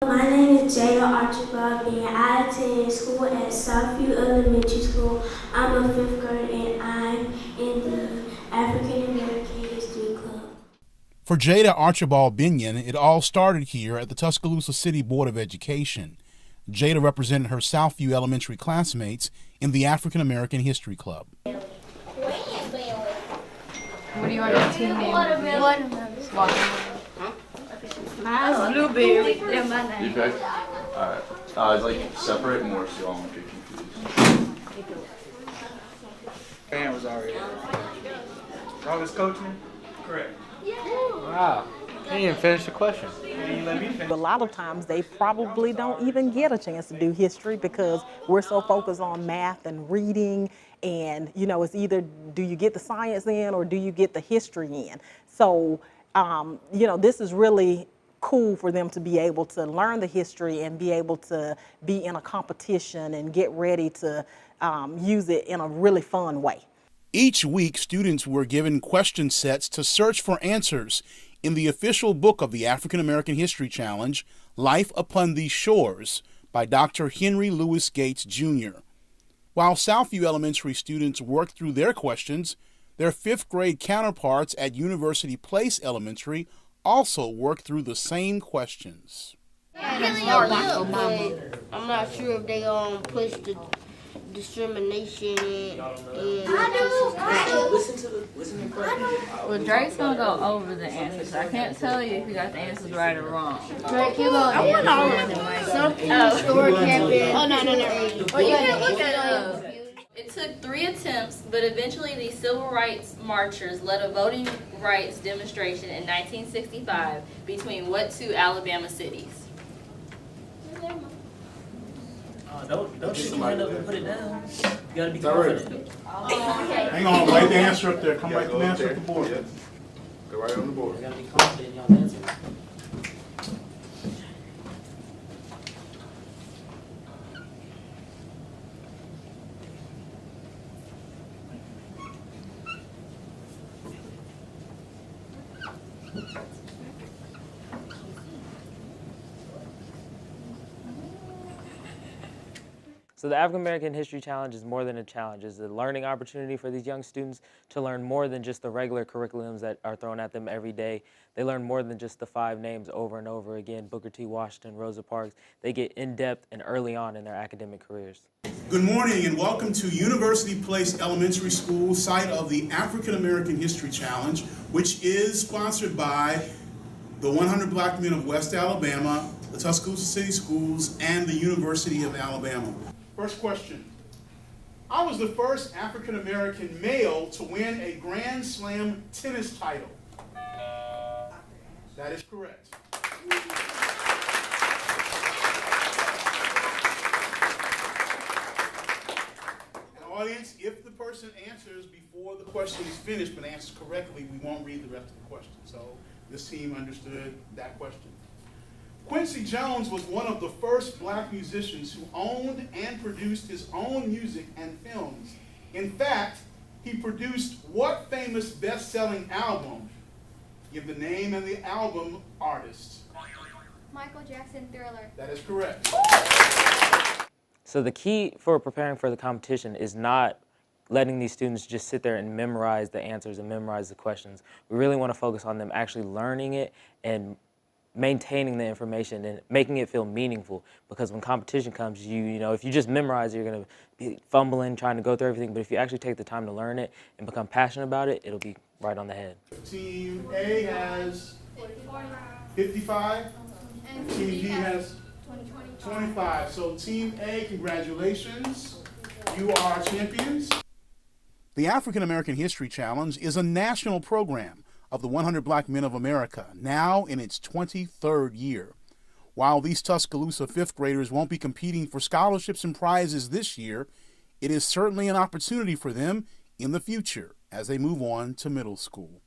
My name is Jada Archibald, and I attend school at Southview Elementary School. I'm a fifth grade, and I'm in the African American History Club. For Jada Archibald Binion, it all started here at the Tuscaloosa City Board of Education. Jada represented her Southview Elementary classmates in the African American History Club. What do you want your team name? Watermelon. Mine's Blueberry. That's my name. You pick? Alright. It's like separate more so y'all won't get confused. Fan was already. Y'all was coaching? Correct. Wow. You didn't even finish the question. You let me finish. A lot of times they probably don't even get a chance to do history because we're so focused on math and reading, and it's either do you get the science in or do you get the history in. So this is really cool for them to be able to learn the history and be able to be in a competition and get ready to use it in a really fun way. Each week, students were given question sets to search for answers in the official book of the African American History Challenge, Life Upon These Shores, by Dr. Henry Louis Gates, Jr. While Southview Elementary students worked through their questions, their fifth grade counterparts at University Place Elementary also worked through the same questions. I'm not sure if they push the discrimination and Listen to the question. Well, Drake's gonna go over the answers. I can't tell you if you got the answers right or wrong. Drake, you gonna something historic happened. Oh no. Well, you can look at it. It took 3 attempts, but eventually these civil rights marchers led a voting rights demonstration in 1965 between what 2 Alabama cities? Don't shoot your hand up and put it down. You gotta be confident. Hang on, write the answer up there. Come write the answer up the board. Yeah. Go right on the board. You gotta be confident in y'all answers. So the African American History Challenge is more than a challenge. It's a learning opportunity for these young students to learn more than just the regular curriculums that are thrown at them every day. They learn more than just the 5 names over and over again, Booker T. Washington, Rosa Parks. They get in-depth and early on in their academic careers. Good morning and welcome to University Place Elementary School, site of the African American History Challenge, which is sponsored by the 100 Black Men of West Alabama, the Tuscaloosa City Schools, and the University of Alabama. First question. I was the first African American male to win a Grand Slam tennis title. That is correct. Audience, if the person answers before the question is finished but answers correctly, we won't read the rest of the question. So this team understood that question. Quincy Jones was one of the first black musicians who owned and produced his own music and films. In fact, he produced what famous best-selling album? Give the name and the album artist. Michael Jackson, Thriller. That is correct. So the key for preparing for the competition is not letting these students just sit there and memorize the answers and memorize the questions. We really want to focus on them actually learning it and maintaining the information and making it feel meaningful, because when competition comes, if you just memorize it, you're going to be fumbling, trying to go through everything, but if you actually take the time to learn it and become passionate about it, it'll be right on the head. Team A has 55, and Team B has 25. So Team A, congratulations. You are champions. The African American History Challenge is a national program of the 100 Black Men of America, now in its 23rd year. While these Tuscaloosa fifth graders won't be competing for scholarships and prizes this year, it is certainly an opportunity for them in the future as they move on to middle school.